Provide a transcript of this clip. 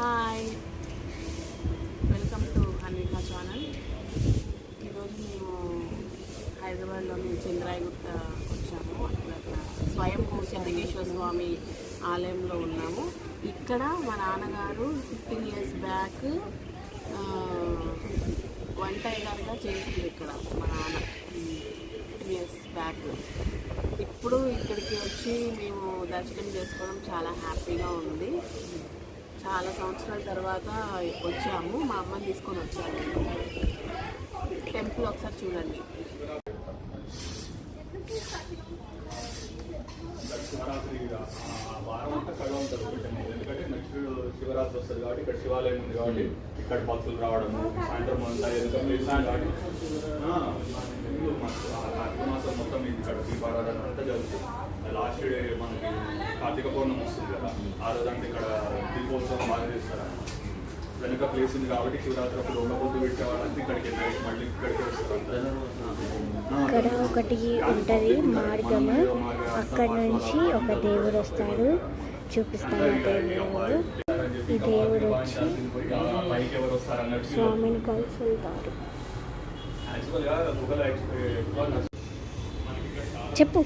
Hi, welcome to Hanvika channel. ఈరోజు మేము హైదరాబాద్లోని చంద్రాయగుట్ట వచ్చాము. అక్కడ స్వయంభూ సిద్ధేశ్వర స్వామి ఆలయంలో ఉన్నాము. ఇక్కడ మా నాన్నగారు 15 years బ్యాక్ వంట అయ్యేలాగా చేసింది ఇక్కడ మా నాన్న 15 years బ్యాక్. ఇప్పుడు ఇక్కడికి వచ్చి మేము దర్శనం చేసుకోవడం చాలా హ్యాపీగా ఉంది. చాలా సంవత్సరాల తర్వాత వచ్చాము. మా అమ్మని తీసుకొని వచ్చాము. టెంపుల్ ఒకసారి చూడండి. వారం అంతా కళ ఉంటుంది. ఎందుకంటే నెక్స్ట్ శివరాత్రి వస్తుంది కాబట్టి ఇక్కడ శివాలయం ఉంది కాబట్టి ఇక్కడ భక్తులు రావడము సాయంత్రం అంతా కాబట్టి కార్తీక మాసం మొత్తం ఇక్కడ దీపారాధన అంతా జరుగుతుంది. లాస్ట్ డే మనకి కార్తీక పౌర్ణమి వస్తుంది కదా, ఆ రోజంతా ఇక్కడ దీపోత్సవం బాగా చేస్తారు. వెనుక ప్లేస్ ఉంది కాబట్టి శివరాత్రి అప్పుడు ఒక పొద్దు పెట్టేవాళ్ళంతా ఇక్కడికి మళ్ళీ ఇక్కడికి వస్తారు. ఇక్కడ ఒకటి ఉంటుంది మార్గము, అక్కడ నుంచి ఒక దేవుడు వస్తాడు, చూపిస్తాను. దేవుడు ఈ దేవుడు వచ్చి స్వామిని కలుసుకుంటారు. చెప్పు.